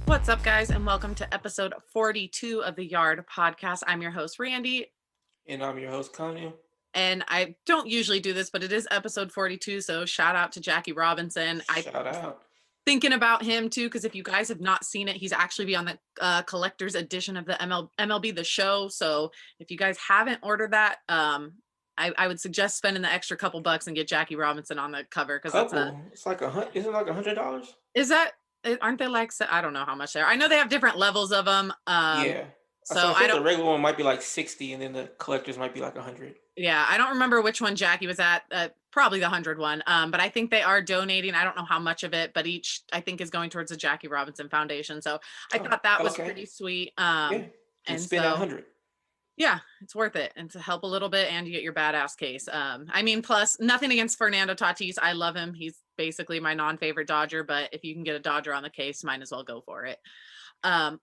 What's up, guys, and welcome to episode 42 of the Yard podcast. I'm your host, Randy. And I'm your host, Kanye. And I don't usually do this, but it is episode 42, so shout out to Jackie Robinson. I Shout out. thinking about him too, because if you guys have not seen it, he's actually be on the collector's edition of the MLB The Show. So if you guys haven't ordered that, I would suggest spending the extra couple bucks and get Jackie Robinson on the cover because It's like isn't it like $100? is that aren't they like, I don't know how much they are. I know they have different levels of them. Yeah. So I I think don't. the regular one might be like 60, and then the collectors might be like 100. Yeah, I don't remember which one Jackie was at. Probably the 100 one. But I think they are donating. I don't know how much of it, but each I think is going towards the Jackie Robinson Foundation. So I thought that was pretty sweet. Yeah. And spend so 100. yeah, it's worth it, and to help a little bit, and you get your badass case. I mean, plus nothing against Fernando Tatis. I love him. He's basically my non-favorite Dodger, but if you can get a Dodger on the case, might as well go for it.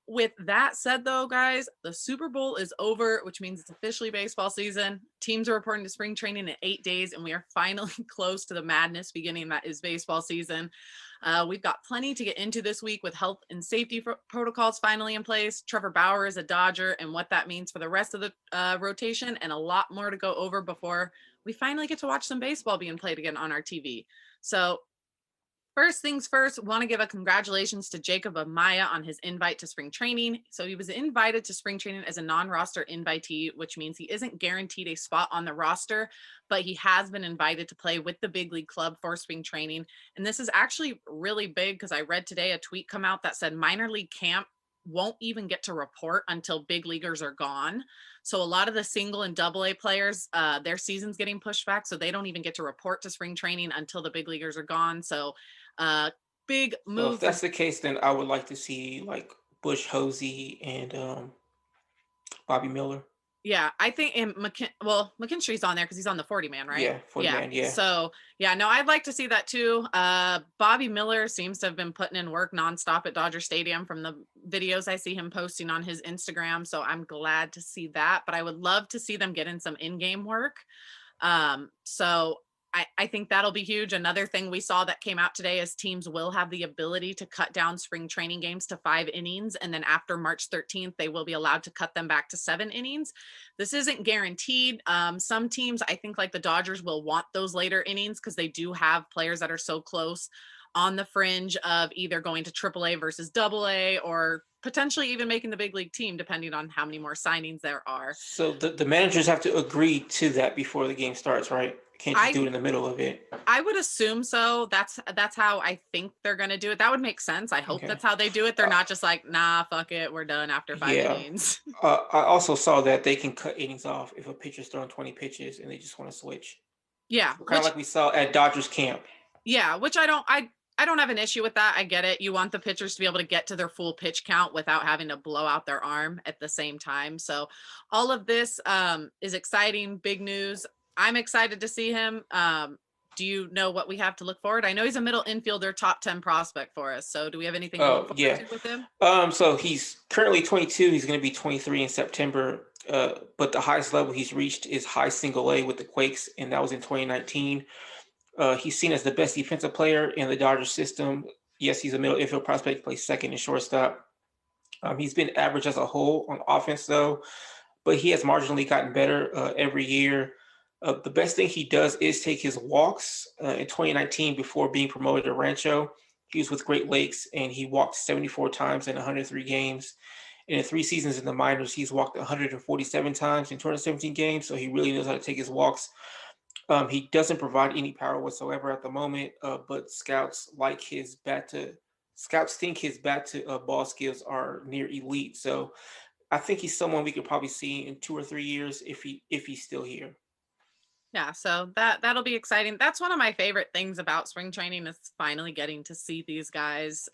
With that said, though, guys, the Super Bowl is over, which means it's officially baseball season. Teams are reporting to spring training in 8 days, and we are finally close to the madness beginning that is baseball season. We've got plenty to get into this week with health and safety protocols finally in place. Trevor Bauer is a Dodger and what that means for the rest of the rotation, and a lot more to go over before we finally get to watch some baseball being played again on our TV. So first things first, want to give a congratulations to Jacob Amaya on his invite to spring training. So he was invited to spring training as a non-roster invitee, which means he isn't guaranteed a spot on the roster, but he has been invited to play with the big league club for spring training. And this is actually really big because I read today a tweet come out that said minor league camp won't even get to report until big leaguers are gone. So a lot of the single and double A players, their season's getting pushed back. So they don't even get to report to spring training until the big leaguers are gone. So big So if move. that's the case, then I would like to see like Bush Hosey and Bobby Miller. Yeah, I think McKinstry's on there because he's on the 40 man, right? Yeah, 40 man, yeah. So yeah, no, I'd like to see that too. Bobby Miller seems to have been putting in work nonstop at Dodger Stadium from the videos I see him posting on his Instagram. So I'm glad to see that, but I would love to see them get in some in-game work. So I think that'll be huge. Another thing we saw that came out today is teams will have the ability to cut down spring training games to 5 innings. And then after March 13th, they will be allowed to cut them back to 7 innings. This isn't guaranteed. Some teams, I think like the Dodgers, will want those later innings because they do have players that are so close on the fringe of either going to AAA versus AA or potentially even making the big league team, depending on how many more signings there are. So the managers have to agree to that before the game starts, right? Can't just do it in the middle of it. I would assume so. That's how I think they're going to do it. That would make sense. I hope that's how they do it. They're not just like, nah, fuck it, we're done after 5 innings. I also saw that they can cut innings off if a pitcher's throwing 20 pitches and they just want to switch. Yeah. Kind of like we saw at Dodgers camp. Yeah, which I don't have an issue with that. I get it. You want the pitchers to be able to get to their full pitch count without having to blow out their arm at the same time. So all of this is exciting, big news. I'm excited to see him. Do you know what we have to look forward? I know he's a middle infielder, top 10 prospect for us. So do we have anything to look forward to with him? So he's currently 22. He's going to be 23 in September. But the highest level he's reached is high single A with the Quakes, and that was in 2019. He's seen as the best defensive player in the Dodgers system. Yes, he's a middle infield prospect. He plays second and shortstop. He's been average as a whole on offense, though, but he has marginally gotten better every year. The best thing he does is take his walks. In 2019, before being promoted to Rancho, he was with Great Lakes, and he walked 74 times in 103 games. And in 3 seasons in the minors, he's walked 147 times in 217 games, so he really knows how to take his walks. He doesn't provide any power whatsoever at the moment, but scouts think his bat to ball skills are near elite. So I think he's someone we could probably see in 2 or 3 years if he's still here. Yeah, so that'll be exciting. That's one of my favorite things about spring training is finally getting to see these guys,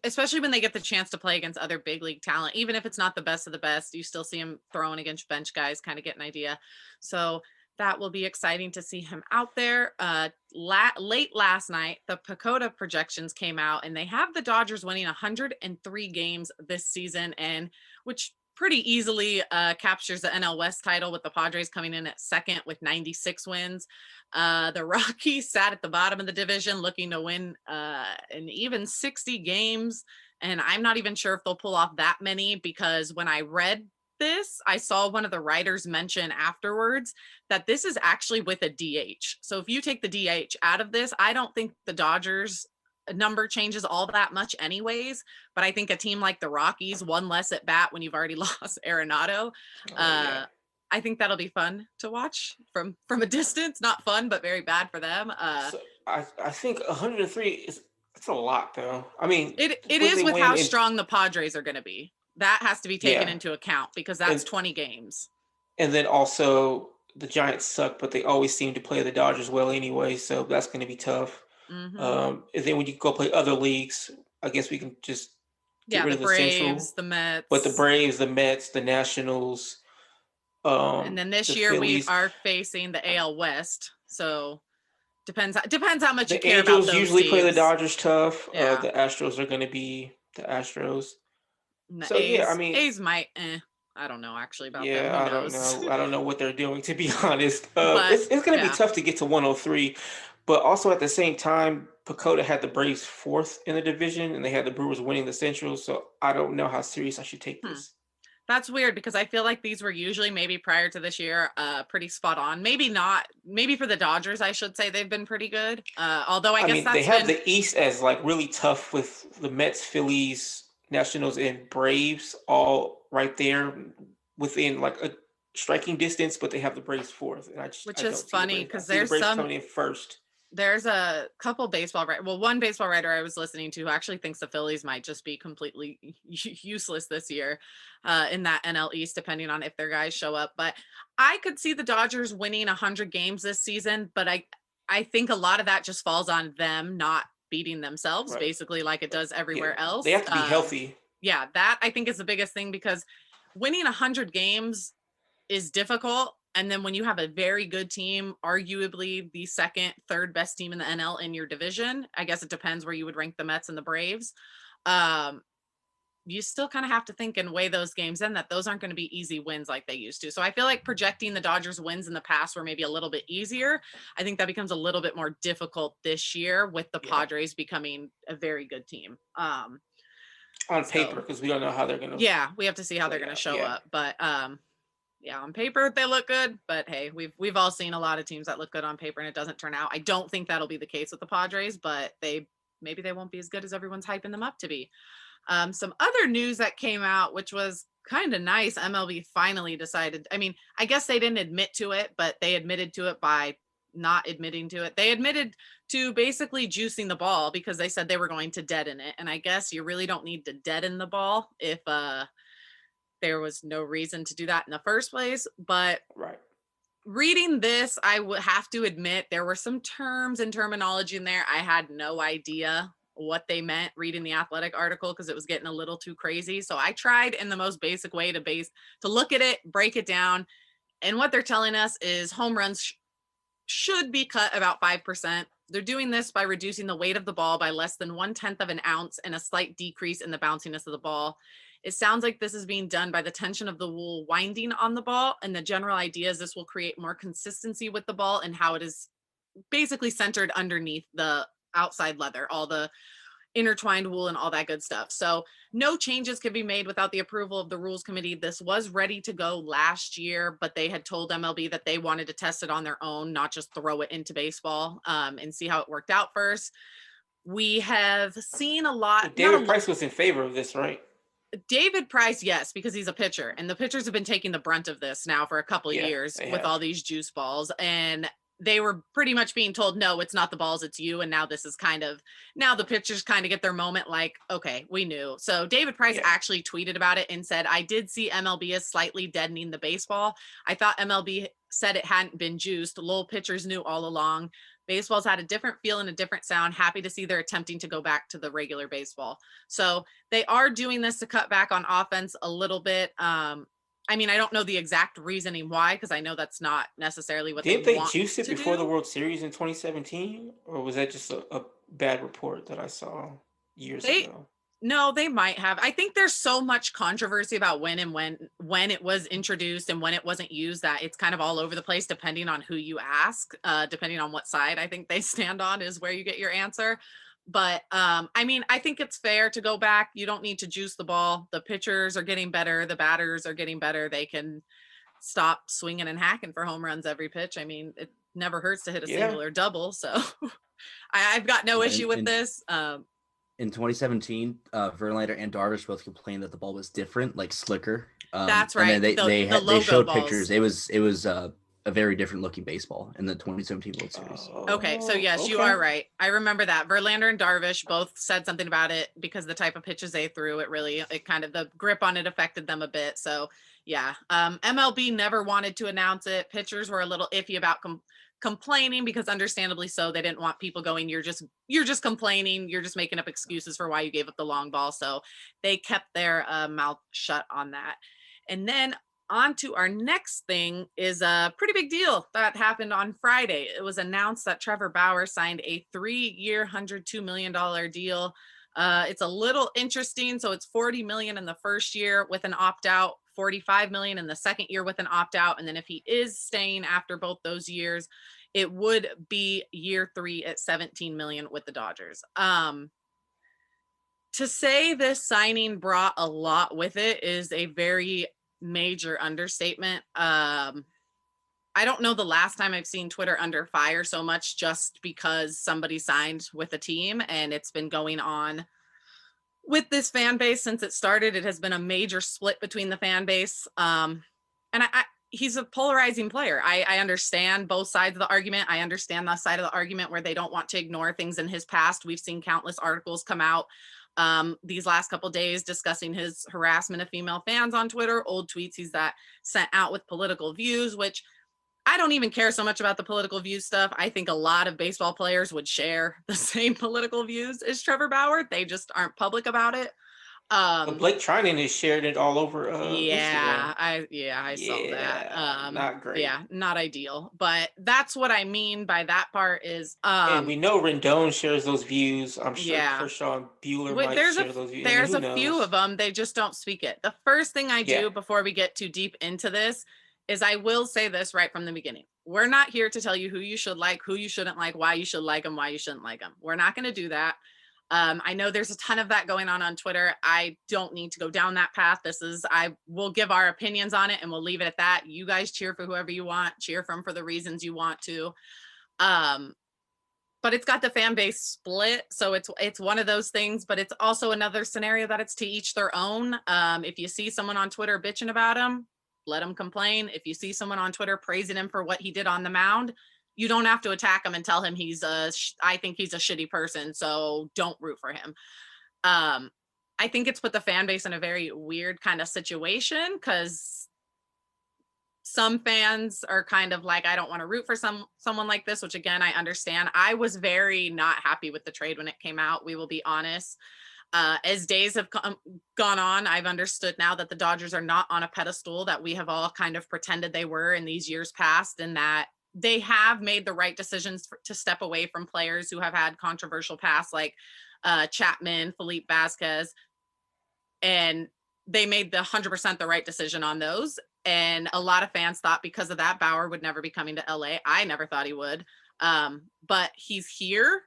especially when they get the chance to play against other big league talent. Even if it's not the best of the best, you still see them throwing against bench guys, kind of get an idea. So that will be exciting to see him out there. Late last night, the Pecota projections came out, and they have the Dodgers winning 103 games this season, and which pretty easily captures the NL West title with the Padres coming in at second with 96 wins. The Rockies sat at the bottom of the division looking to win an even 60 games. And I'm not even sure if they'll pull off that many, because when I read this, I saw one of the writers mention afterwards that this is actually with a DH. So if you take the DH out of this, I don't think the Dodgers number changes all that much anyways, but I think a team like the Rockies, one less at bat when you've already lost Arenado, Yeah. I think that'll be fun to watch from a distance. Not fun, but very bad for them. So I think 103 is, it's a lot though. I mean, It would is they with win how in, strong the Padres are going to be. That has to be taken yeah, into account, because that's and 20 games. and then also the Giants suck, but they always seem to play the Dodgers well anyway, so that's going to be tough. Hmm. And then when you go play other leagues, I guess we can just get Yeah, rid the of the Central. Braves, the But the Mets. Braves, the Mets, the Nationals, And then this the year we Phillies, are facing the AL West. So depends how much you the care about Angels those usually play the teams. Dodgers tough. Yeah. The Astros are going to be the Astros. And the So yeah, I mean, A's might, I don't know actually about them. yeah, Who I don't knows? know. I don't know what they're doing, to be honest. But It's going to be yeah. tough to get to 103, but also at the same time, Pecota had the Braves fourth in the division, and they had the Brewers winning the Central. So I don't know how serious I should take Hmm. this. That's weird, because I feel like these were usually, maybe prior to this year, pretty spot on. Maybe not. Maybe for the Dodgers, I should say they've been pretty good. Although I I guess mean, they that's have been, the East as like really tough with the Mets, Phillies, Nationals, and Braves all right there within like a striking distance, but they have the Braves fourth, and which I is don't see the funny Braves. I because see the Braves coming in first. there's a couple baseball one baseball writer I was listening to who actually thinks the Phillies might just be completely useless this year in that NL East, depending on if their guys show up. But I could see the Dodgers winning 100 games this season, but I think a lot of that just falls on them not beating themselves, Right. basically, like it does Yeah, everywhere they else. have to be healthy. Yeah, that I think is the biggest thing, because winning 100 games is difficult. And then when you have a very good team, arguably the second, third best team in the NL in your division, I guess it depends where you would rank the Mets and the Braves. Um, you still kind of have to think and weigh those games in, that those aren't going to be easy wins like they used to. So I feel like projecting the Dodgers wins in the past were maybe a little bit easier. I think that becomes a little bit more difficult this year with the Yeah, Padres becoming a very good team. on paper, So because we don't know how they're gonna yeah, we have to see how they're play going to out. show Yeah, up. But yeah, on paper they look good, but hey, we've all seen a lot of teams that look good on paper and it doesn't turn out. I don't think that'll be the case with the Padres, but maybe they won't be as good as everyone's hyping them up to be. Some other news that came out, which was kind of nice, MLB finally decided. I mean, I guess they didn't admit to it, but they admitted to it by not admitting to it. They admitted to basically juicing the ball, because they said they were going to deaden it. And I guess you really don't need to deaden the ball if there was no reason to do that in the first place. But right. reading this, I would have to admit there were some terms and terminology in there I had no idea what they meant reading the Athletic article, because it was getting a little too crazy. So I tried in the most basic way to look at it, break it down. And what they're telling us is home runs should be cut about 5%. They're doing this by reducing the weight of the ball by less than 1/10 of an ounce and a slight decrease in the bounciness of the ball. It sounds like this is being done by the tension of the wool winding on the ball. And the general idea is this will create more consistency with the ball and how it is basically centered underneath the outside leather, all the intertwined wool and all that good stuff. So no changes can be made without the approval of the rules committee. This was ready to go last year, but they had told MLB that they wanted to test it on their own, not just throw it into baseball, and see how it worked out first. We have seen a lot, But not a David lot. Price was in favor of this, right? David Price, yes, because he's a pitcher, and the pitchers have been taking the brunt of this now for a couple of Yeah, years they with have. all these juice balls. And they were pretty much being told, no, it's not the balls, it's you. And now this is now the pitchers kind of get their moment, like, okay, we knew. So David Price Yeah, actually tweeted about it and said, I did see MLB as slightly deadening the baseball. I thought MLB said it hadn't been juiced. Lowell pitchers knew all along. Baseball's had a different feel and a different sound. Happy to see they're attempting to go back to the regular baseball. So they are doing this to cut back on offense a little bit. I mean, I don't know the exact reasoning why, because I know that's not necessarily what they didn't they want juice it to before the do. World Series in 2017, or was that just a bad report that I saw years They ago? No, they might have. I think there's so much controversy about when it was introduced and when it wasn't used that it's kind of all over the place depending on who you ask, depending on what side I think they stand on is where you get your answer. But I mean, I think it's fair to go back. You don't need to juice the ball. The pitchers are getting better. The batters are getting better. They can stop swinging and hacking for home runs every pitch. I mean, it never hurts to hit a Yeah. single or double. So I've got no Yeah, issue with this. In 2017, Verlander and Darvish both complained that the ball was different, like slicker. That's right. And then The they logo showed balls. pictures. It was a very different looking baseball in the 2017 World Series. Okay, so yes, you are right. I remember that Verlander and Darvish both said something about it because the type of pitches they threw, it kind of the grip on it affected them a bit. So yeah, MLB never wanted to announce it. Pitchers were a little iffy about complaining because understandably so. They didn't want people going, you're just complaining, you're just making up excuses for why you gave up the long ball. So they kept their mouth shut on that. And then on to our next thing is a pretty big deal that happened on Friday. It was announced that Trevor Bauer signed a 3-year, $102 million deal. It's a little interesting. So it's $40 million in the first year with an opt-out, $45 million in the second year with an opt-out. And then if he is staying after both those years, it would be year 3 at $17 million with the Dodgers. To say this signing brought a lot with it is a very major understatement. I don't know the last time I've seen Twitter under fire so much just because somebody signed with a team, and it's been going on with this fan base since it started. It has been a major split between the fan base. And he's a polarizing player. I understand both sides of the argument. I understand the side of the argument where they don't want to ignore things in his past. We've seen countless articles come out these last couple of days discussing his harassment of female fans on Twitter, old tweets he's sent out with political views, which I don't even care so much about the political views stuff. I think a lot of baseball players would share the same political views as Trevor Bauer. They just aren't public about it. Blake Trinan has shared it all over Instagram. I saw that. Not great. Yeah, not ideal. But that's what I mean by that part is and we know Rendon shares those views. I'm sure yeah. Kershaw and Bueller might share those views. There's a few of them. They just don't speak it. The first thing I do before we get too deep into this is I will say this right from the beginning. We're not here to tell you who you should like, who you shouldn't like, why you should like them, why you shouldn't like them. We're not going to do that. I know there's a ton of that going on Twitter. I don't need to go down that path. I will give our opinions on it and we'll leave it at that. You guys cheer for whoever you want, cheer for the reasons you want to. But it's got the fan base split. So it's one of those things, but it's also another scenario that it's to each their own. If you see someone on Twitter bitching about him, let him complain. If you see someone on Twitter praising him for what he did on the mound, you don't have to attack him and tell him I think he's a shitty person, so don't root for him. I think it's put the fan base in a very weird kind of situation because some fans are kind of like, I don't want to root for someone like this, which again, I understand. I was very not happy with the trade when it came out. We will be honest. As days have gone on, I've understood now that the Dodgers are not on a pedestal that we have all kind of pretended they were in these years past, and that they have made the right decisions to step away from players who have had controversial pasts like Chapman, Felipe Vasquez, and they made the 100% the right decision on those. And a lot of fans thought because of that, Bauer would never be coming to LA. I never thought he would, but he's here.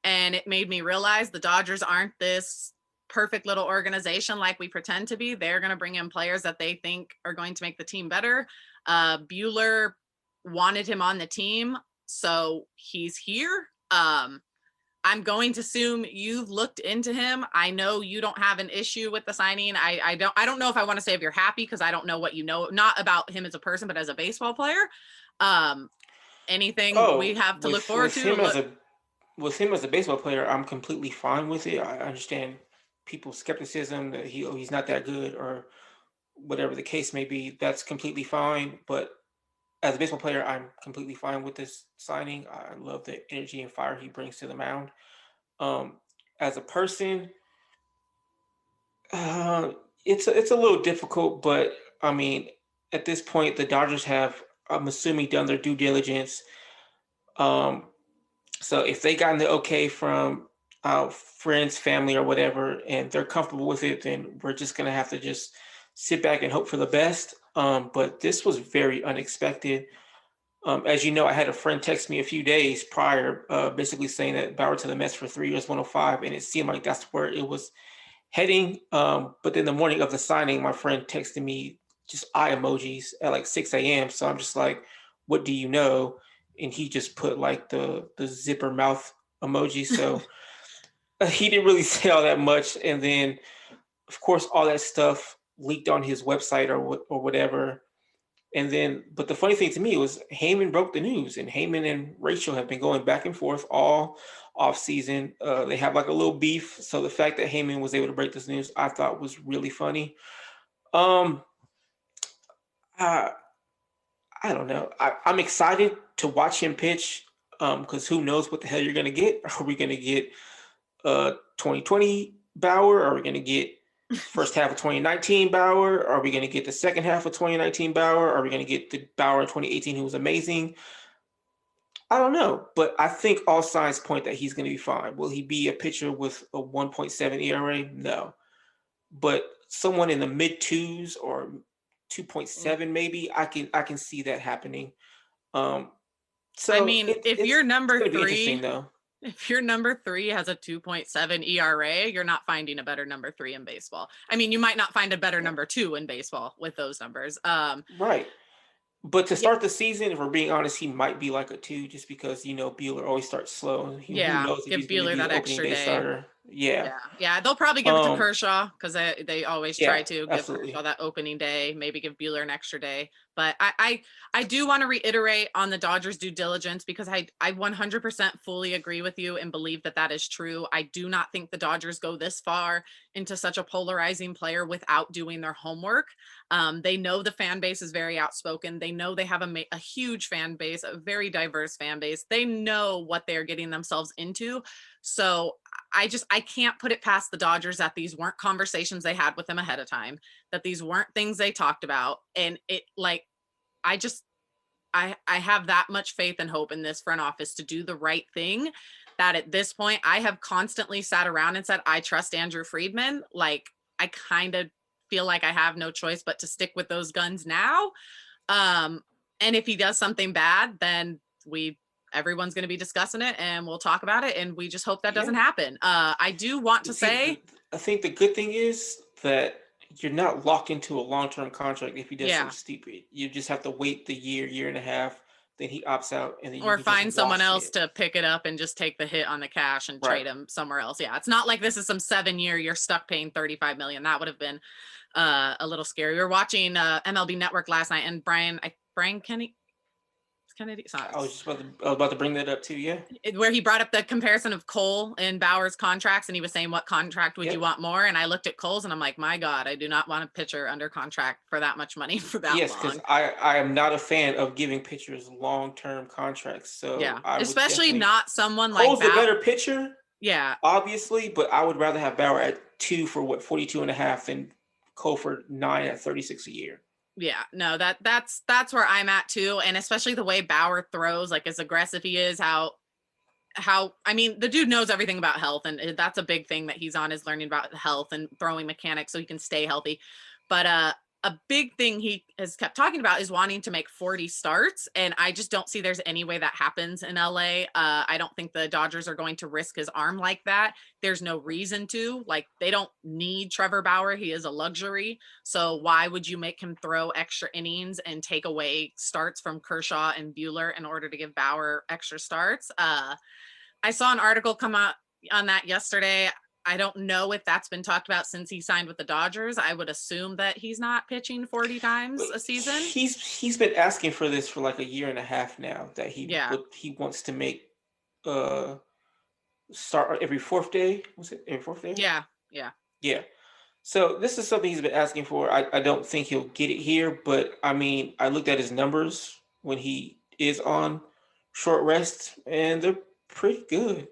And it made me realize the Dodgers aren't this perfect little organization like we pretend to be. They're going to bring in players that they think are going to make the team better. Bueller wanted him on the team, so he's here. I'm going to assume you've looked into him. I know you don't have an issue with the signing. I don't know if I want to say if you're happy because I don't know what you know, not about him as a person, but as a baseball player. Anything we have to look forward to? With him as a baseball player, I'm completely fine with it. I understand people's skepticism that he's not that good or whatever the case may be. That's completely fine. But as a baseball player, I'm completely fine with this signing. I love the energy and fire he brings to the mound. As a person, it's a little difficult, but I mean, at this point, the Dodgers have, I'm assuming, done their due diligence. So if they gotten the okay from friends, family, or whatever, and they're comfortable with it, then we're just gonna have to just sit back and hope for the best. But this was very unexpected. As you know, I had a friend text me a few days prior, basically saying that Bauer to the Mets for 3 years, 105, and it seemed like that's where it was heading. But then the morning of the signing, my friend texted me just eye emojis at like 6 a.m. So I'm just like, what do you know? And he just put like the zipper mouth emoji. So he didn't really say all that much. And then, of course, all that stuff leaked on his website or whatever. And then, but the funny thing to me was Heyman broke the news, and Heyman and Rachel have been going back and forth all off season. They have like a little beef. So the fact that Heyman was able to break this news, I thought was really funny. Um, I, I don't know. I'm excited to watch him pitch. Because who knows what the hell you're gonna get? Are we gonna get 2020 Bauer? Are we gonna get first half of 2019 Bauer? Are we going to get the second half of 2019 Bauer? Are we going to get the Bauer in 2018 who was amazing? I don't know, but I think all signs point that he's going to be fine. Will he be a pitcher with a 1.7 ERA? No. But someone in the mid twos or 2.7 maybe, I can see that happening. So I mean, if you're number it's gonna be interesting three, though. if your number 3 has a 2.7 ERA, you're not finding a better number 3 in baseball. I mean, you might not find a better number 2 in baseball with those numbers. Right. But to Yeah, start the season, if we're being honest, he might be like a 2 just because, Bueller always starts slow. Who yeah, knows if give he's going to Bueller be that the opening extra day day. starter. Yeah. Yeah. They'll probably give it to Kershaw because they always try Yeah, to give absolutely. Kershaw that opening day, maybe give Bueller an extra day. But I do want to reiterate on the Dodgers' due diligence because I 100% fully agree with you and believe that that is true. I do not think the Dodgers go this far into such a polarizing player without doing their homework. They know the fan base is very outspoken. They know they have a huge fan base, a very diverse fan base. They know what they're getting themselves into. So I can't put it past the Dodgers that these weren't conversations they had with him ahead of time, that these weren't things they talked about. And it like, I have that much faith and hope in this front office to do the right thing that at this point I have constantly sat around and said, I trust Andrew Friedman. Like I kind of feel like I have no choice but to stick with those guns now. And if he does something bad, then everyone's going to be discussing it and we'll talk about it. And we just hope that doesn't happen. I do want to say, I think the good thing is that you're not locked into a long-term contract if he does something stupid. You just have to wait the year and a half, then he opts out, and then you or can find just someone wash else it. to pick it up and just take the hit on the cash and trade him somewhere else. Yeah. It's not like this is some 7-year, you're stuck paying 35 million. That would have been a little scary. We were watching MLB Network last night and Brian Kennedy, I was about to bring that up too. Yeah. where he brought up the comparison of Cole and Bauer's contracts, and he was saying, what contract would you want more? And I looked at Cole's and I'm like, my God, I do not want a pitcher under contract for that much money for that long. Yes, because I am not a fan of giving pitchers long-term contracts. So yeah, I would especially definitely, not someone Cole's like the better pitcher, Yeah, obviously, but I would rather have Bauer at 2 for 42 and a half than Cole for 9 at 36 a year. yeah, no, that's where I'm at too, and especially the way Bauer throws, like as aggressive he is, how I mean, the dude knows everything about health, and that's a big thing that he's on is learning about health and throwing mechanics so he can stay healthy. But a big thing he has kept talking about is wanting to make 40 starts, and I just don't see there's any way that happens in LA. I don't think the Dodgers are going to risk his arm like that. There's no reason to. Like, they don't need Trevor Bauer. He is a luxury. So why would you make him throw extra innings and take away starts from Kershaw and Bueller in order to give Bauer extra starts? I saw an article come out on that yesterday. I don't know if that's been talked about since he signed with the Dodgers. I would assume that he's not pitching 40 times a season. He's been asking for this for like a year and a half now, that he wants to make start every fourth day. Was it every fourth day? Yeah. So this is something he's been asking for. I don't think he'll get it here, but I mean, I looked at his numbers when he is on short rest, and they're pretty good.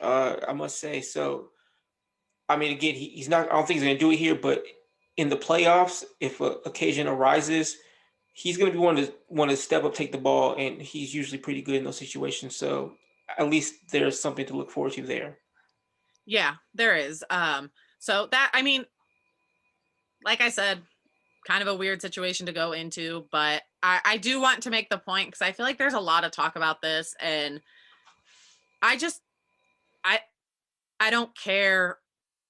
I must say. So, I mean, again, he's not. I don't think he's going to do it here, but in the playoffs, if an occasion arises, he's going to be one to step up, take the ball, and he's usually pretty good in those situations. So, at least there's something to look forward to there. Yeah, there is. So that, I mean, like I said, kind of a weird situation to go into, but I do want to make the point because I feel like there's a lot of talk about this, and I just I I don't care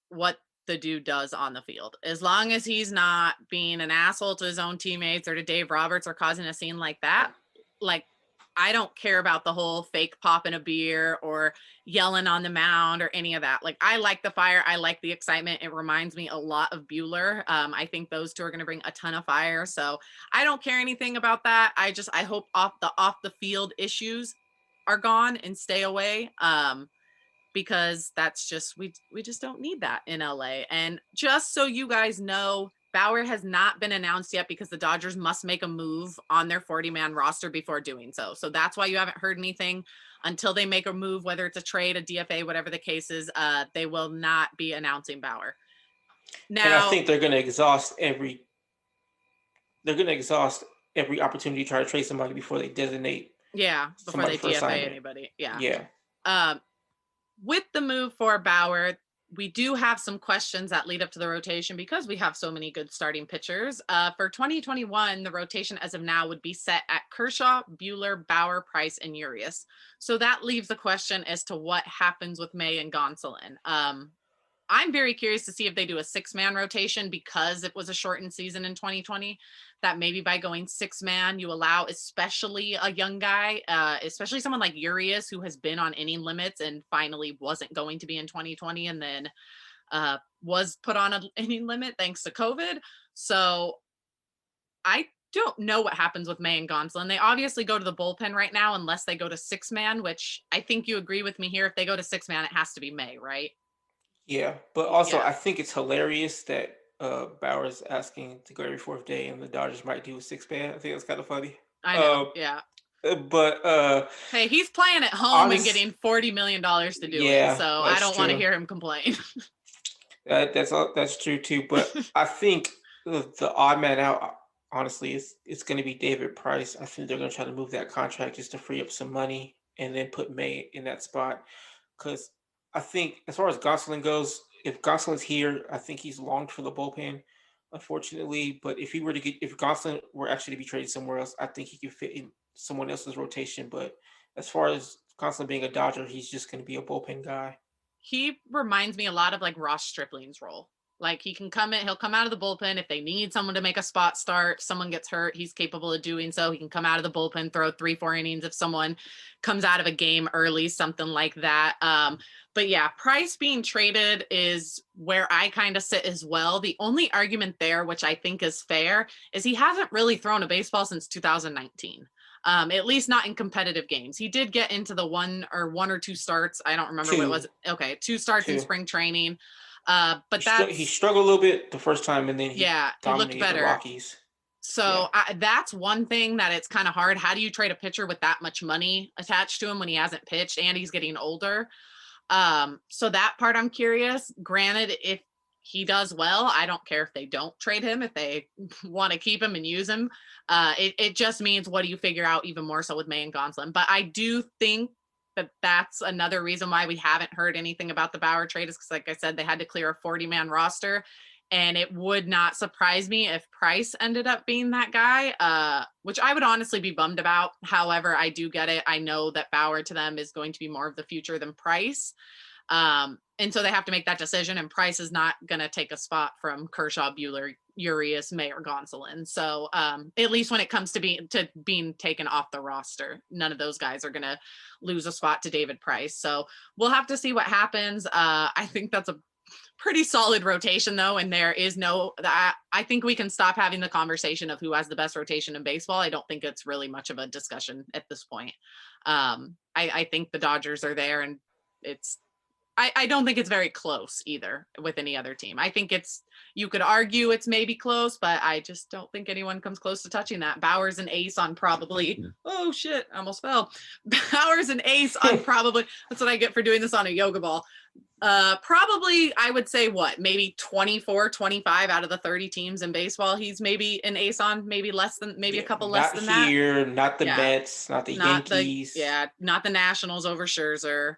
what the dude does on the field. As long as he's not being an asshole to his own teammates or to Dave Roberts or causing a scene like that, like I don't care about the whole fake popping a beer or yelling on the mound or any of that. Like I like the fire. I like the excitement. It reminds me a lot of Bueller. I think those two are going to bring a ton of fire. So I don't care anything about that. I hope off the field issues are gone and stay away. Because that's just we just don't need that in LA. And just so you guys know, Bauer has not been announced yet because the Dodgers must make a move on their 40-man roster before doing so. So that's why you haven't heard anything until they make a move, whether it's a trade, a DFA, whatever the case is. They will not be announcing Bauer. Now, And I think they're going to exhaust every opportunity to try to trade somebody before they designate. Yeah, before they DFA anybody. Yeah. Yeah. With the move for Bauer, we do have some questions that lead up to the rotation because we have so many good starting pitchers. For 2021, the rotation as of now would be set at Kershaw, Bueller, Bauer, Price, and Urias. So that leaves the question as to what happens with May and Gonsolin. I'm very curious to see if they do a 6-man rotation because it was a shortened season in 2020, that maybe by going 6-man, you allow especially a young guy, especially someone like Urias, who has been on inning limits and finally wasn't going to be in 2020 and then was put on an inning limit thanks to COVID. So I don't know what happens with May and Gonsolin. They obviously go to the bullpen right now unless they go to 6-man, which I think you agree with me here. If they go to 6-man, it has to be May, right? Yeah, but also Yeah. I think it's hilarious that Bauer's asking to go every fourth day, and the Dodgers might do a 6-man. I think that's kind of funny. I know. Yeah. But hey, he's playing at home and getting $40 million to do it. So I don't want to hear him complain. That's true too. But I think the odd man out, honestly, it's going to be David Price. I think they're going to try to move that contract just to free up some money and then put May in that spot. Because I think as far as Gonsolin goes, if Gonsolin's here, I think he's longed for the bullpen, unfortunately. But if Gonsolin were actually to be traded somewhere else, I think he could fit in someone else's rotation. But as far as Gonsolin being a Dodger, he's just going to be a bullpen guy. He reminds me a lot of like Ross Stripling's role. Like he'll come out of the bullpen if they need someone to make a spot start. If someone gets hurt, he's capable of doing so. He can come out of the bullpen, throw 3-4 innings if someone comes out of a game early, something like that. But yeah, Price being traded is where I kind of sit as well. The only argument there, which I think is fair, is he hasn't really thrown a baseball since 2019. At least not in competitive games. He did get into the one or two starts. I don't remember what it was. Okay, 2 starts in spring training. But he struggled a little bit the first time, and then he looked better. The Rockies. So that's one thing that it's kind of hard. How do you trade a pitcher with that much money attached to him when he hasn't pitched and he's getting older? So that part I'm curious. Granted, if he does well, I don't care if they don't trade him, if they want to keep him and use him. It just means, what do you figure out even more so with May and Gonsolin? But I do think that's another reason why we haven't heard anything about the Bauer trade, is because, like I said, they had to clear a 40-man roster. And it would not surprise me if Price ended up being that guy, which I would honestly be bummed about. However, I do get it. I know that Bauer to them is going to be more of the future than Price. And so they have to make that decision, and Price is not going to take a spot from Kershaw, Bueller, Urias, May, or Gonsolin. So at least when it comes to being taken off the roster, none of those guys are going to lose a spot to David Price. So we'll have to see what happens. I think that's a pretty solid rotation though, and there is I think we can stop having the conversation of who has the best rotation in baseball. I don't think it's really much of a discussion at this point. I think the Dodgers are there, and I don't think it's very close either with any other team. I think you could argue it's maybe close, but I just don't think anyone comes close to touching that. Bauer's an ace on probably, oh shit, I almost fell. Bauer's an ace on probably, that's what I get for doing this on a yoga ball. Probably, I would say maybe 24, 25 out of the 30 teams in baseball, he's maybe an ace on, maybe a couple less than that. Not here, not the Mets, not the Yankees. Not the Nationals over Scherzer.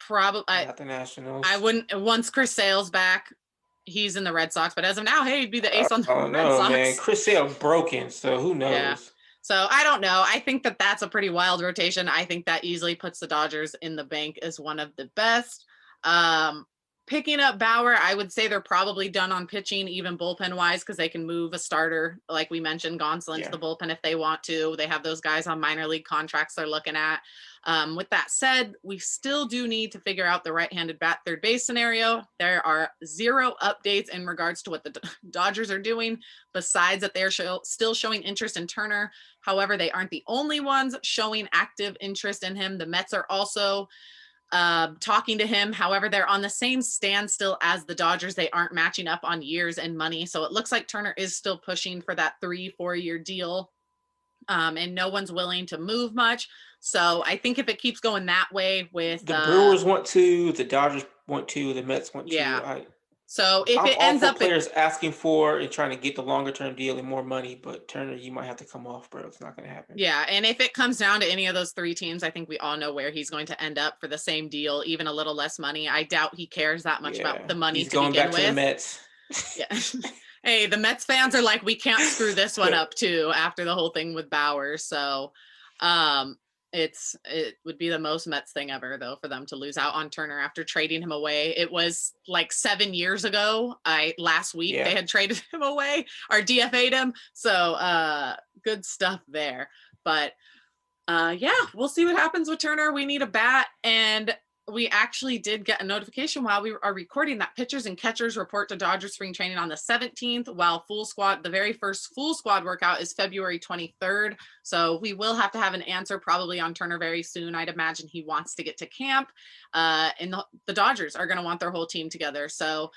Probably. Not the Nationals. I wouldn't. Once Chris Sale's back, he's in the Red Sox. But as of now, hey, he'd be the ace on the Red no, Sox. man. Chris Sale broken, so who knows? Yeah. So I don't know. I think that that's a pretty wild rotation. I think that easily puts the Dodgers in the bank as one of the best. Picking up Bauer, I would say they're probably done on pitching, even bullpen wise, because they can move a starter, like we mentioned, Gonsolin to the bullpen if they want to. They have those guys on minor league contracts they're looking at. With that said, we still do need to figure out the right-handed bat third base scenario. There are zero updates in regards to what the Dodgers are doing, besides that they're still showing interest in Turner. However, they aren't the only ones showing active interest in him. The Mets are also talking to him. However, they're on the same standstill as the Dodgers. They aren't matching up on years and money. So it looks like Turner is still pushing for that 3-4 year deal. And no one's willing to move much. So I think if it keeps going that way with the Brewers want to, the Dodgers want to, the Mets want yeah. to. So if I'm it all ends for up players asking for and trying to get the longer term deal and more money, but Turner, you might have to come off, bro. It's not going to happen. Yeah, and if it comes down to any of those three teams, I think we all know where he's going to end up for the same deal, even a little less money. I doubt he cares that much about the money. He's to going begin back with. to the Mets. Yeah. Hey, the Mets fans are like, we can't screw this one up too after the whole thing with Bauer. So it would be the most Mets thing ever though for them to lose out on Turner after trading him away. It was like 7 years ago. Last week they had traded him away or DFA'd him. So good stuff there. But yeah, we'll see what happens with Turner. We need a bat, and we actually did get a notification while we are recording that pitchers and catchers report to Dodgers spring training on the 17th, while the very first full squad workout is February 23rd. So we will have to have an answer probably on Turner very soon. I'd imagine he wants to get to camp, and the Dodgers are going to want their whole team together. So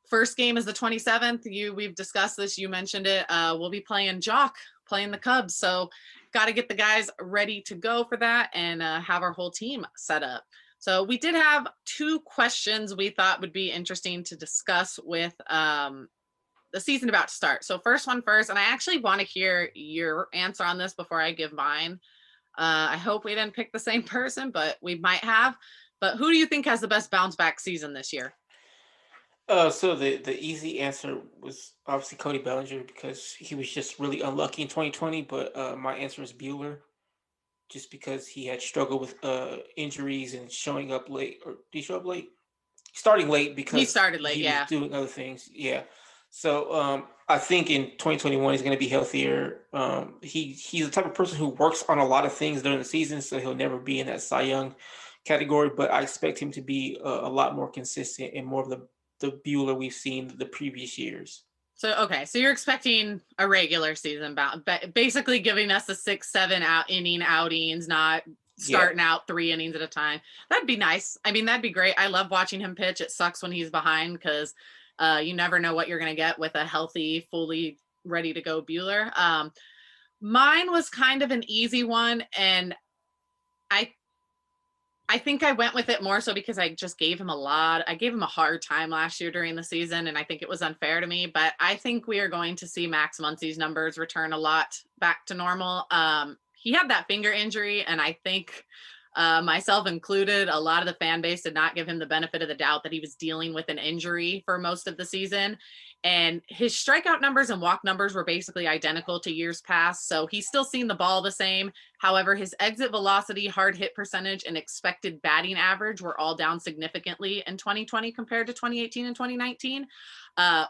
first game is the 27th. We've discussed this. You mentioned it. We'll be playing the Cubs. So got to get the guys ready to go for that and have our whole team set up. So we did have 2 questions we thought would be interesting to discuss with the season about to start. So first one first, and I actually want to hear your answer on this before I give mine. I hope we didn't pick the same person, but we might have. But who do you think has the best bounce back season this year? So the easy answer was obviously Cody Bellinger because he was just really unlucky in 2020. But my answer is Buehler, just because he had struggled with injuries and showing up late. Or did he show up late? Starting late because he started late. He was doing other things. Yeah. So I think in 2021 he's going to be healthier. He's the type of person who works on a lot of things during the season, so he'll never be in that Cy Young category. But I expect him to be a lot more consistent and more of the Buehler we've seen the previous years. So, okay. So you're expecting a regular season bout, basically giving us the 6-7 inning outings, not starting out 3 innings at a time. That'd be nice. I mean, that'd be great. I love watching him pitch. It sucks when he's behind because you never know what you're going to get with a healthy, fully ready to go Buehler. Mine was kind of an easy one. And I think I went with it more so because I just gave him I gave him a hard time last year during the season, and I think it was unfair to me, but I think we are going to see Max Muncy's numbers return a lot back to normal. He had that finger injury, and I think myself included, a lot of the fan base did not give him the benefit of the doubt that he was dealing with an injury for most of the season. And his strikeout numbers and walk numbers were basically identical to years past. So he's still seen the ball the same. However, his exit velocity, hard hit percentage, and expected batting average were all down significantly in 2020 compared to 2018 and 2019,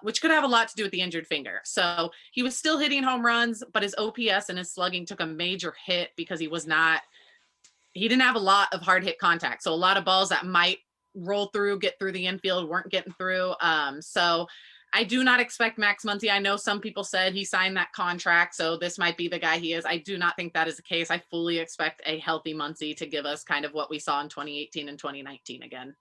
which could have a lot to do with the injured finger. So he was still hitting home runs, but his OPS and his slugging took a major hit because he didn't have a lot of hard hit contact. So a lot of balls that might roll through, get through the infield weren't getting through. So I do not expect Max Muncy. I know some people said he signed that contract, so this might be the guy he is. I do not think that is the case. I fully expect a healthy Muncy to give us kind of what we saw in 2018 and 2019 again.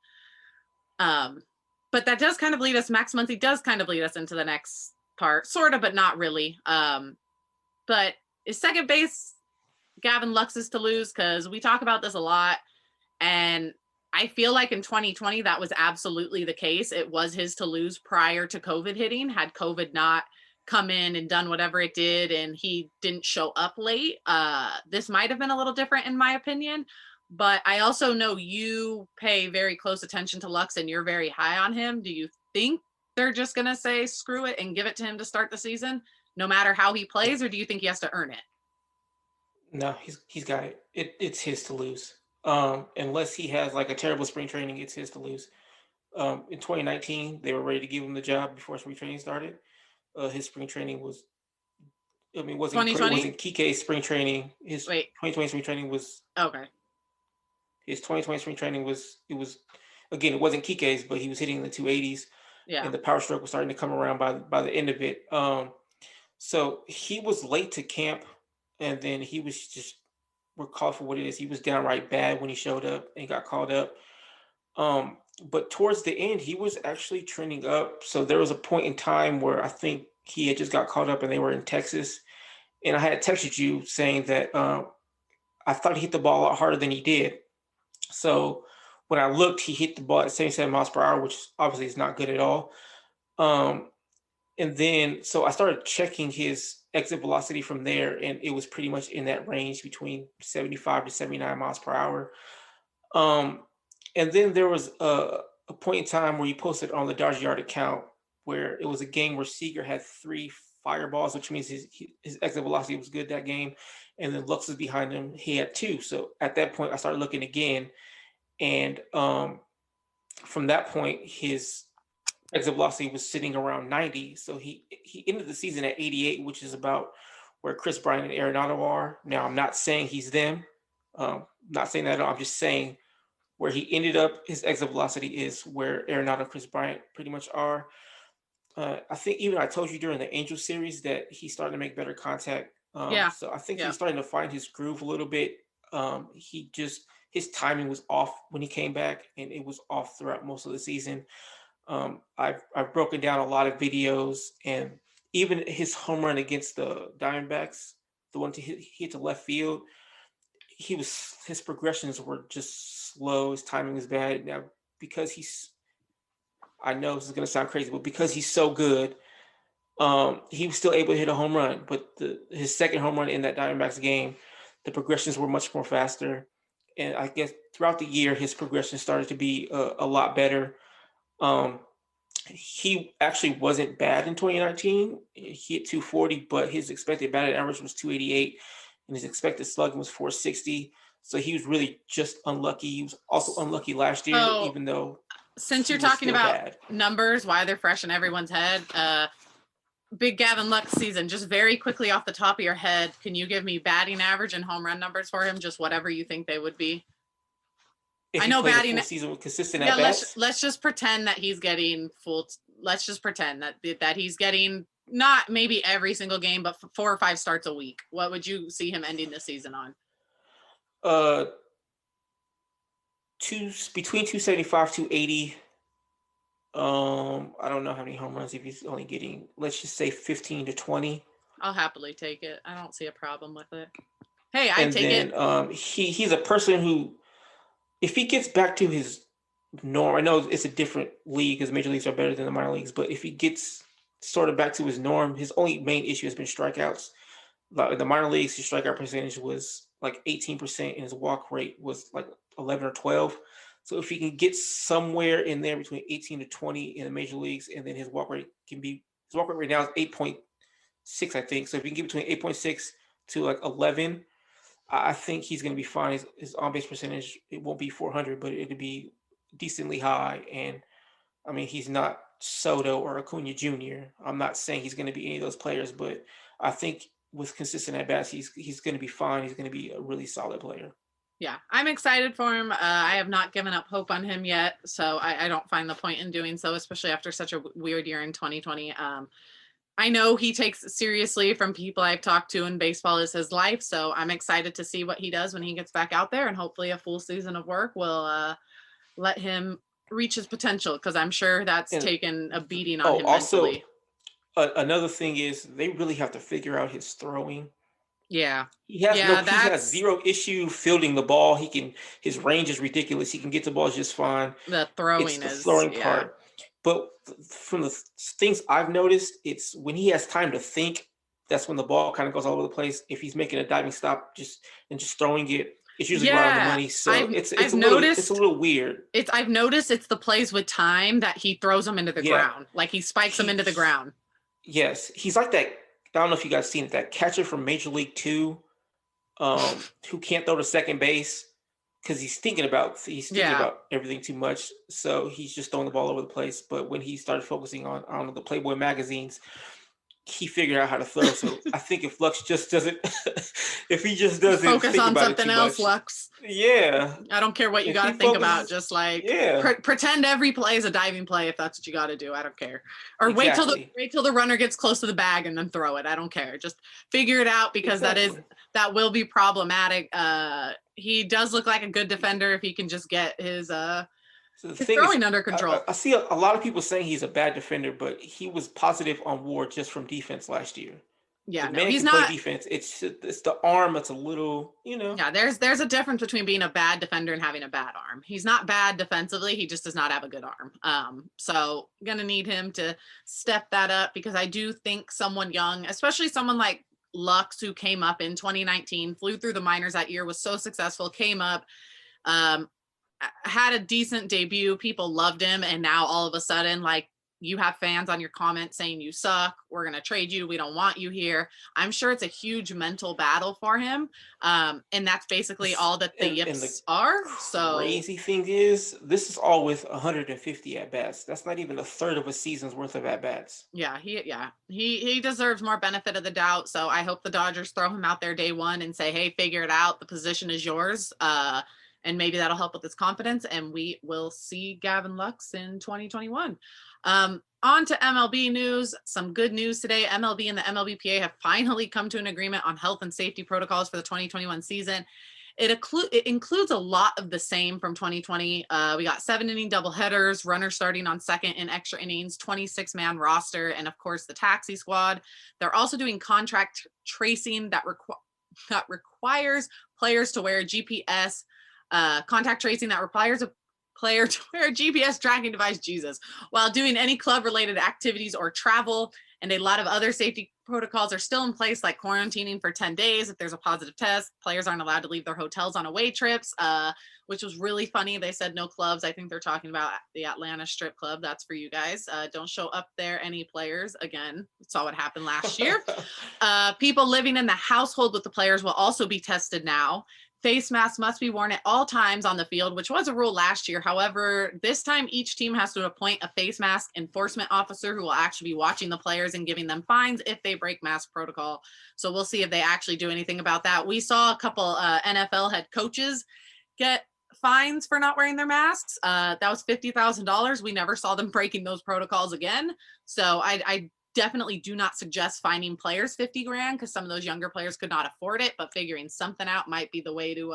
But that does kind of lead us, Max Muncy does kind of lead us into the next part, sort of, but not really. But is second base Gavin Lux is to lose? Because we talk about this a lot, and I feel like in 2020, that was absolutely the case. It was his to lose prior to COVID hitting. Had COVID not come in and done whatever it did, and he didn't show up late, this might have been a little different in my opinion. But I also know you pay very close attention to Lux and you're very high on him. Do you think they're just going to say screw it and give it to him to start the season, no matter how he plays, or do you think he has to earn it? No, he's got it. It's his to lose. Unless he has like a terrible spring training, it's his to lose. In 2019, they were ready to give him the job before spring training started. His spring training was, I mean, wasn't great. 2020? Wasn't Kike's spring training. His Wait. 2020 spring training was. Okay. His 2020 spring training was. It was, again, it wasn't Kike's, but he was hitting the 280s, Yeah. and the power stroke was starting to come around by the end of it. So he was late to camp, and then he was just, we're called for what it is. He was downright bad when he showed up and got called up. But towards the end, he was actually trending up. So there was a point in time where I think he had just got called up and they were in Texas. And I had texted you saying that I thought he hit the ball a lot harder than he did. So when I looked, he hit the ball at 77 miles per hour, which obviously is not good at all. And then, so I started checking his exit velocity from there, and it was pretty much in that range between 75 to 79 miles per hour. And then there was a point in time where he posted on the Dodger Yard account where it was a game where Seager had 3 fireballs, which means his exit velocity was good that game. And then Lux was behind him. He had 2. So at that point, I started looking again. And from that point, his exit velocity was sitting around 90. So he ended the season at 88, which is about where Chris Bryant and Arenado are. Now, I'm not saying he's them. Not saying that at all. I'm just saying where he ended up, his exit velocity is where Arenado and Chris Bryant pretty much are. I think even I told you during the Angel series that he's starting to make better contact. So I think he's starting to find his groove a little bit. His timing was off when he came back, and it was off throughout most of the season. I've broken down a lot of videos, and even his home run against the Diamondbacks, the one to hit to left field, his progressions were just slow. His timing was bad. Now, because I know this is going to sound crazy, but because he's so good, he was still able to hit a home run. But his second home run in that Diamondbacks game, the progressions were much more faster. And I guess throughout the year, his progression started to be a lot better. He actually wasn't bad in 2019. He hit 240, but his expected batting average was 288, and his expected slugging was 460. So he was really just unlucky. He was also unlucky last year, even though. Since you're talking about numbers, why they're fresh in everyone's head, big Gavin Lux season, just very quickly off the top of your head, can you give me batting average and home run numbers for him? Just whatever you think they would be. If I know batting season with consistent at bats. Let's just pretend that he's getting full. Let's just pretend that he's getting not maybe every single game, but 4 or 5 starts a week. What would you see him ending the season on? Between 275, 280. I don't know how many home runs if he's only getting, let's just say 15 to 20. I'll happily take it. I don't see a problem with it. Hey, I take it. He's a person who, if he gets back to his norm, I know it's a different league because major leagues are better than the minor leagues, but if he gets sort of back to his norm, his only main issue has been strikeouts. Like in the minor leagues, his strikeout percentage was like 18%, and his walk rate was like 11 or 12. So if he can get somewhere in there between 18 to 20 in the major leagues, and then his walk rate right now is 8.6, I think. So if he can get between 8.6 to like 11, I think he's going to be fine. His on-base percentage, it won't be 400, but it'll be decently high. And I mean, he's not Soto or Acuna Jr. I'm not saying he's going to be any of those players, but I think with consistent at-bats, he's going to be fine. He's going to be a really solid player. Yeah, I'm excited for him. I have not given up hope on him yet, so I don't find the point in doing so, especially after such a weird year in 2020. I know he takes it seriously from people I've talked to, and baseball is his life, so I'm excited to see what he does when he gets back out there, and hopefully a full season of work will let him reach his potential, because I'm sure that's taken a beating on him mentally. Also, another thing is they really have to figure out his throwing. Yeah. He has zero issue fielding the ball. His range is ridiculous. He can get the ball just fine. The throwing it's the throwing part. But from the things I've noticed, it's when he has time to think, that's when the ball kind of goes all over the place. If he's making a diving stop and just throwing it, It's usually right on the money. So it's a little weird. I've noticed it's the plays with time that he throws them into the ground. Like he spikes them into the ground. Yes. He's like that. I don't know if you guys seen it, that catcher from Major League 2, who can't throw to second base because he's thinking about everything too much. So he's just throwing the ball over the place. But when he started focusing on the Playboy magazines, he figured out how to throw. So I think if Lux just doesn't, if he just doesn't focus on something else, Lux. Yeah. I don't care what you got to think about. Just like pretend every play is a diving play if that's what you got to do. I don't care. Or wait till the runner gets close to the bag and then throw it. I don't care. Just figure it out because that will be problematic. He does look like a good defender if he can just get his throwing under control. I see a lot of people saying he's a bad defender, but he was positive on WAR just from defense last year. Yeah, he's not defense. It's the arm that's a little, Yeah, there's a difference between being a bad defender and having a bad arm. He's not bad defensively. He just does not have a good arm. So gonna need him to step that up because I do think someone young, especially someone like Lux, who came up in 2019, flew through the minors that year, was so successful, came up, had a decent debut. People loved him. And now all of a sudden, like, you have fans on your comments saying you suck. We're going to trade you. We don't want you here. I'm sure it's a huge mental battle for him. And that's basically all that the yips are. So crazy thing is, this is all with 150 at-bats. That's not even a third of a season's worth of at-bats. Yeah, he deserves more benefit of the doubt. So I hope the Dodgers throw him out there day one and say, hey, figure it out. The position is yours. And maybe that'll help with his confidence. And we will see Gavin Lux in 2021. On to MLB news. Some good news today. MLB and the MLBPA have finally come to an agreement on health and safety protocols for the 2021 season. It includes a lot of the same from 2020. We got 7-inning doubleheaders, runners starting on second in extra innings, 26-man roster, and of course the taxi squad. They're also doing contract tracing that requires players to wear GPS. Contact tracing that requires a player to wear a GPS tracking device, while doing any club-related activities or travel. And a lot of other safety protocols are still in place, like quarantining for 10 days. If there's a positive test, players aren't allowed to leave their hotels on away trips, which was really funny. They said no clubs. I think they're talking about the Atlanta Strip Club. That's for you guys. Don't show up there, any players. Again, we saw what happened last year. People living in the household with the players will also be tested now. Face masks must be worn at all times on the field, which was a rule last year. However, this time each team has to appoint a face mask enforcement officer who will actually be watching the players and giving them fines if they break mask protocol. So we'll see if they actually do anything about that. We saw a couple NFL head coaches get fines for not wearing their masks. That was $50,000. We never saw them breaking those protocols again. So I definitely do not suggest fining players $50,000 because some of those younger players could not afford it, but figuring something out might be the way to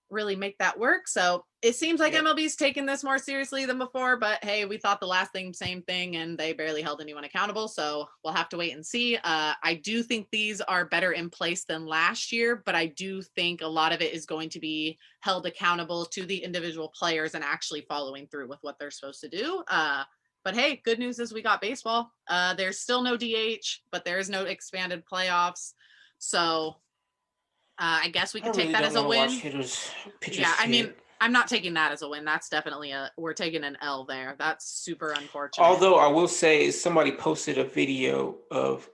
really make that work. So it seems like MLB's taking this more seriously than before, but hey, we thought the last thing, same thing, and they barely held anyone accountable. So we'll have to wait and see. I do think these are better in place than last year, but I do think a lot of it is going to be held accountable to the individual players and actually following through with what they're supposed to do. But hey, good news is we got baseball. There's still no DH, but there is no expanded playoffs. So I guess we could take that as a win. Yeah, I mean, I'm not taking that as a win. That's definitely we're taking an L there. That's super unfortunate. Although I will say somebody posted a video of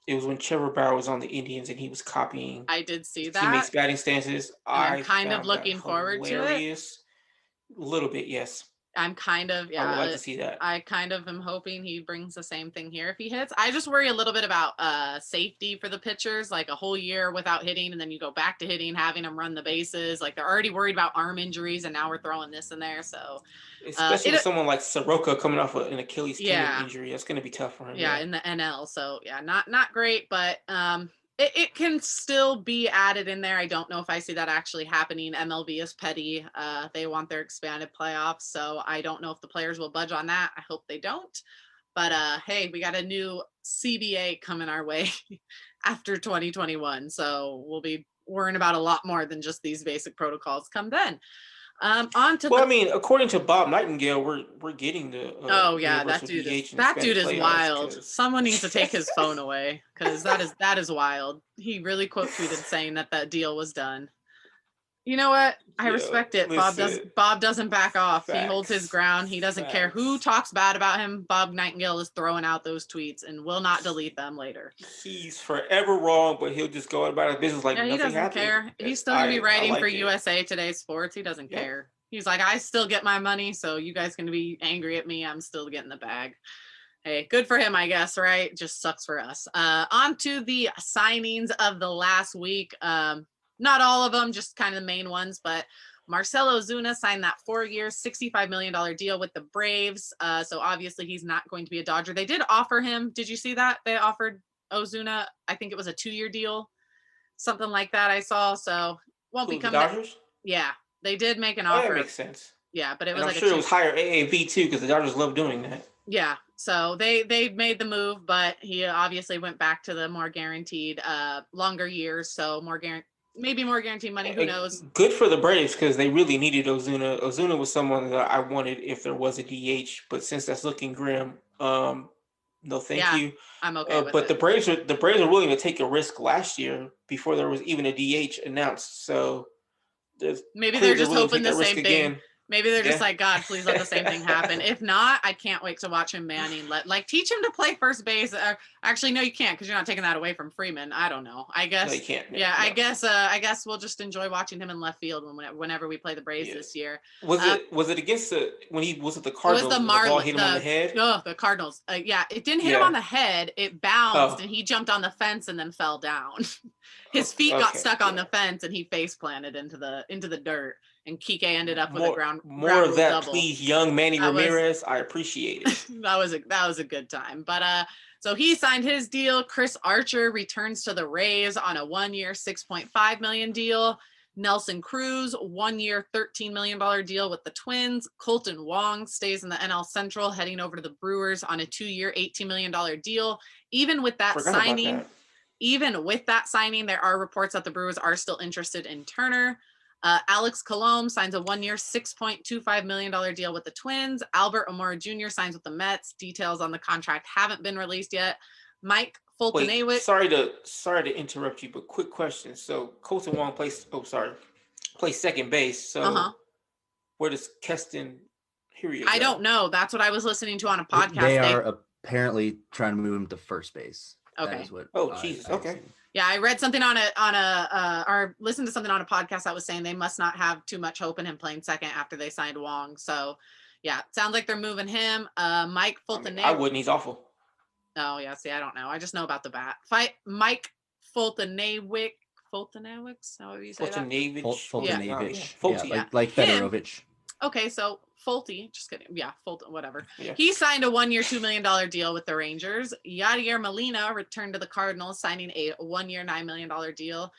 it was when Trevor Bauer was on the Indians and he was copying. I did see that. Teammates' batting stances. I'm kind of looking forward to it. A little bit, yes. I'm kind of, I would like to see that. I kind of am hoping he brings the same thing here if he hits. I just worry a little bit about safety for the pitchers, like a whole year without hitting, and then you go back to hitting, having them run the bases. Like they're already worried about arm injuries, and now we're throwing this in there. So, especially with someone like Soroka coming off an Achilles tendon injury, that's going to be tough for him. Yeah, in the NL. So yeah, not great, but it can still be added in there. I don't know if I see that actually happening. MLB is petty. They want their expanded playoffs. So I don't know if the players will budge on that. I hope they don't. But hey, we got a new CBA coming our way after 2021. So we'll be worrying about a lot more than just these basic protocols come then. I mean, according to Bob Nightingale, we're getting the that dude is wild. Someone needs to take his phone away because that is wild. He really quote tweeted saying that deal was done. You know what? I Yo, respect it. listen, Bob doesn't back off. He holds his facts, ground. He doesn't care who facts. talks bad about him. Bob Nightingale is throwing out those tweets and will not delete them later. He's forever wrong, but he'll just go about his business like Yeah, he nothing doesn't happened. care. He's still gonna be I writing for like it. USA Today Sports. He doesn't Yeah. care. He's like, I still get my money, so you guys can be angry at me. I'm still getting the bag. Hey, good for him, I guess, right? Just sucks for us. On to the signings of the last week. Not all of them, just kind of the main ones, but Marcelo Ozuna signed that 4-year, $65 million deal with the Braves. So obviously he's not going to be a Dodger. They did offer him. Did you see that? They offered Ozuna, I think it was a 2-year deal, something like that I saw. So won't Who, the become Dodgers? yeah, they did make an Oh, that offer. makes sense. Yeah, but it And was I'm like sure a it was higher AAV too, because the Dodgers love doing that. yeah. So they made the move, but he obviously went back to the more guaranteed, longer years. So maybe more guaranteed money. Who knows? Good for the Braves because they really needed Ozuna. Ozuna was someone that I wanted if there was a DH, but since that's looking grim, no, thank Yeah, you. I'm okay with But it. the Braves are willing to take a risk last year before there was even a DH announced. So Maybe they're just willing to hoping take the that risk same thing. again. Maybe they're just Yeah. like, God, please let the same thing happen. If not, I can't wait to watch him Manning. Teach him to play first base. Actually, no, you can't because you're not taking that away from Freeman. I don't know. I guess. No, you can't. Yeah, No. I guess we'll just enjoy watching him in left field whenever we play the Braves this year. Was it against the Cardinals? It was the ball hit him on the head. The Cardinals. Yeah, it didn't hit him on the head. It bounced and he jumped on the fence and then fell down. His feet got stuck on the fence and he face planted into the dirt. And Kike ended up with a ground of that, double. please, young Manny Ramirez. I appreciate it. that was a good time. But so he signed his deal. Chris Archer returns to the Rays on a 1-year, $6.5 million deal. Nelson Cruz, 1-year, $13 million deal with the Twins. Colton Wong stays in the NL Central, heading over to the Brewers on a 2-year, $18 million deal. Even with that signing, there are reports that the Brewers are still interested in Turner. Alex Colomé signs a 1-year, $6.25 million deal with the Twins. Albert Amora Jr. signs with the Mets. Details on the contract haven't been released yet. Mike Fultonawicz. Sorry to interrupt you, but quick question. So Colton Wong plays second base. So where does Keston Hirio go? I don't know. That's what I was listening to on a podcast. They are apparently trying to move him to first base. Okay. That is what Jesus. Okay. Yeah, I read something or listened to something on a podcast that was saying they must not have too much hope in him playing second after they signed Wong. So, yeah, it sounds like they're moving him. Mike Fultonawicz. I wouldn't. He's awful. Oh, yeah. See, I don't know. I just know about the bat. Mike Fultonawicz. Fultonawicz? How do you say that? Fultonawicz. Yeah, like Fedorovich. Okay, so Fulte, just kidding. Yeah, Fulte, whatever. Yeah. He signed a 1-year, $2 million deal with the Rangers. Yadier Molina returned to the Cardinals, signing a 1-year, $9 million deal.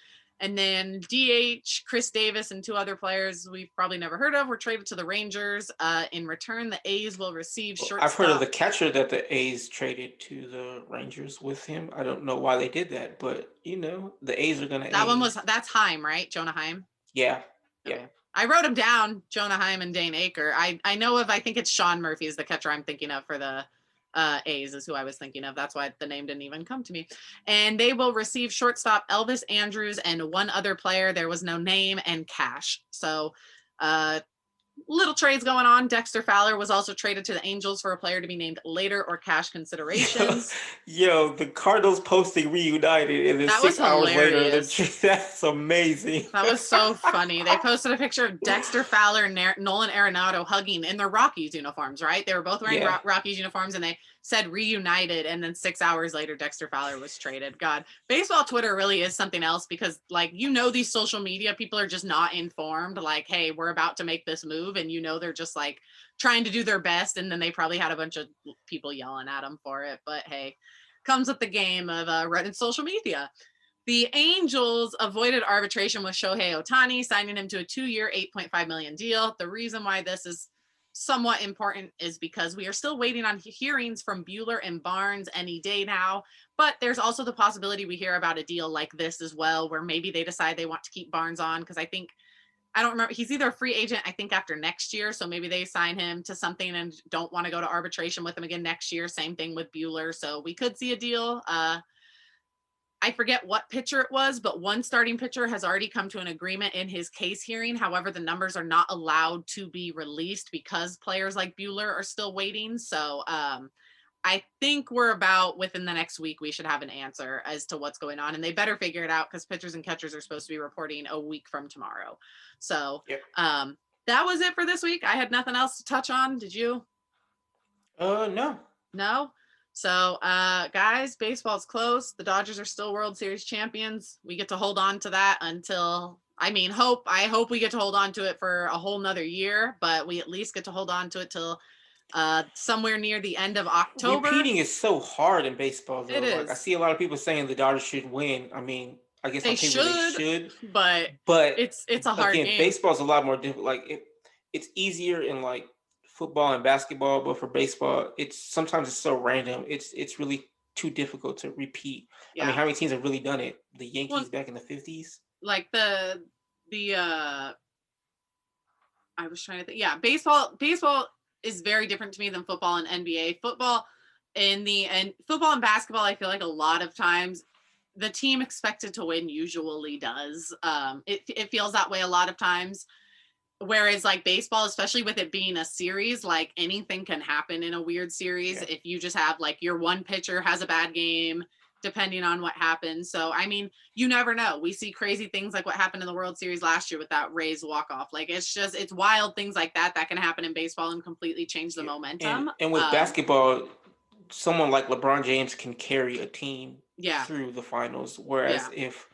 And then DH, Chris Davis, and 2 other players we've probably never heard of were traded to the Rangers. In return, the A's will receive shortstop. I've heard of the catcher that the A's traded to the Rangers with him. I don't know why they did that, but the A's are gonna. That's Heim, right? Jonah Heim. Yeah. Okay. Yeah. I wrote him down, Jonah Heim and Dane Aker. I know I think it's Sean Murphy is the catcher I'm thinking of for the A's is who I was thinking of. That's why the name didn't even come to me. And they will receive shortstop Elvis Andrews and 1 other player. There was no name and cash. So little trades going on. Dexter Fowler was also traded to the Angels for a player to be named later or cash considerations. The Cardinals posting reunited and then 6 hours later, that's amazing. That was so funny. They posted a picture of Dexter Fowler and Nolan Arenado hugging in their Rockies uniforms, right? They were both wearing Rockies uniforms and they said reunited. And then 6 hours later, Dexter Fowler was traded. God, baseball Twitter really is something else because these social media people are just not informed. Like, hey, we're about to make this move. And they're just like trying to do their best. And then they probably had a bunch of people yelling at them for it. But hey, comes with the game of running social media. The Angels avoided arbitration with Shohei Ohtani, signing him to a 2-year, $8.5 million deal. The reason why this is somewhat important is because we are still waiting on hearings from Buehler and Barnes any day now. But there's also the possibility we hear about a deal like this as well, where maybe they decide they want to keep Barnes on because I don't remember. He's either a free agent, I think, after next year. So maybe they sign him to something and don't want to go to arbitration with him again next year. Same thing with Buehler. So we could see a deal. I I forget what pitcher it was, but one starting pitcher has already come to an agreement in his case hearing. However, the numbers are not allowed to be released because players like Buehler are still waiting. So I think we're about within the next week, we should have an answer as to what's going on, and they better figure it out because pitchers and catchers are supposed to be reporting a week from tomorrow. So Yep. That was it for this week. I had nothing else to touch on. Did you? No. No. So, guys, baseball's close. The Dodgers are still World Series champions. We get to hold on to that until, I hope we get to hold on to it for a whole nother year, but we at least get to hold on to it till somewhere near the end of October. Repeating is so hard in baseball, though. It is. Like, I see a lot of people saying the Dodgers should win. I mean, I guess they should, but it's a hard game. Baseball's a lot more difficult. Like it's easier in like football and basketball, but for baseball, sometimes it's so random. It's really too difficult to repeat. Yeah. I mean, how many teams have really done it? The Yankees back in the 50s? Like I was trying to think. Yeah, baseball is very different to me than football and NBA. Football and basketball, I feel like a lot of times the team expected to win usually does. It feels that way a lot of times. Whereas like baseball, especially with it being a series, like anything can happen in a weird series. Yeah. If you just have like your one pitcher has a bad game, depending on what happens. So, I mean, you never know. We see crazy things like what happened in the World Series last year with that Rays walk-off. Like it's wild things like that can happen in baseball and completely change the momentum. And with basketball, someone like LeBron James can carry a team through the finals. Whereas if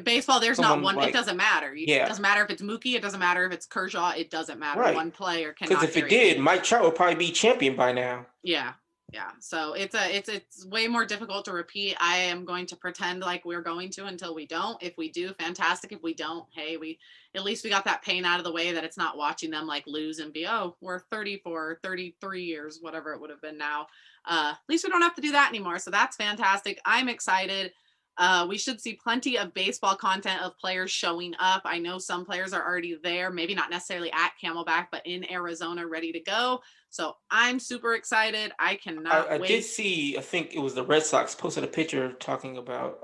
baseball, there's not one. It doesn't matter. It doesn't matter if it's Mookie. It doesn't matter if it's Kershaw. It doesn't matter. Right. One player cannot. Because if it did, Mike Trout would probably be champion by now. Yeah. So it's way more difficult to repeat. I am going to pretend like we're going to until we don't. If we do, fantastic. If we don't, hey, at least we got that pain out of the way that it's not watching them like lose and be, we're 34, 33 years, whatever it would have been now. At least we don't have to do that anymore. So that's fantastic. I'm excited. We should see plenty of baseball content of players showing up. I know some players are already there, maybe not necessarily at Camelback, but in Arizona ready to go. So I'm super excited. I cannot wait. I did see, I think it was the Red Sox posted a picture talking about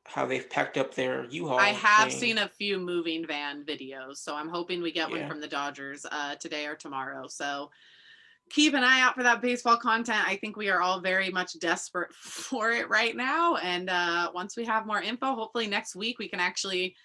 how they've packed up their U-Haul. I have seen a few moving van videos, so I'm hoping we get one from the Dodgers today or tomorrow. So keep an eye out for that baseball content. I think we are all very much desperate for it right now. And once we have more info, hopefully next week we can actually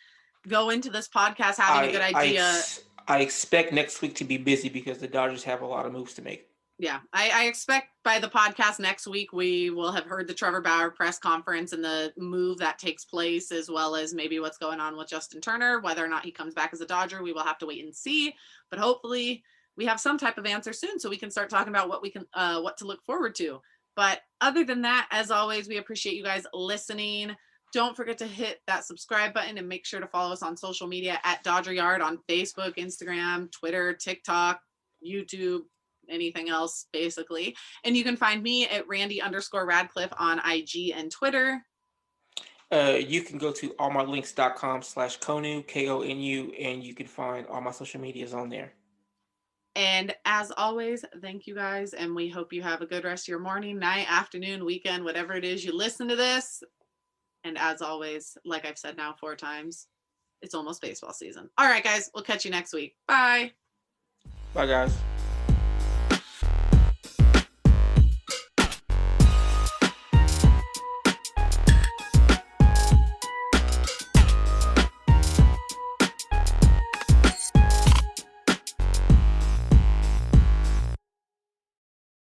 go into this podcast having a good idea. I expect next week to be busy because the Dodgers have a lot of moves to make. Yeah, I expect by the podcast next week, we will have heard the Trevor Bauer press conference and the move that takes place, as well as maybe what's going on with Justin Turner. Whether or not he comes back as a Dodger, we will have to wait and see. But hopefully we have some type of answer soon so we can start talking about what to look forward to. But other than that, as always, we appreciate you guys listening. Don't forget to hit that subscribe button and make sure to follow us on social media at Dodger Yard on Facebook, Instagram, Twitter, TikTok, YouTube, anything else basically. And you can find me at Randy_Radcliffe on IG and Twitter. You can go to allmylinks.com/Konu, KONU, and you can find all my social medias on there. And as always, thank you guys. And we hope you have a good rest of your morning, night, afternoon, weekend, whatever it is you listen to this. And as always, like I've said now 4 times, it's almost baseball season. All right, guys, we'll catch you next week. Bye. Bye, guys.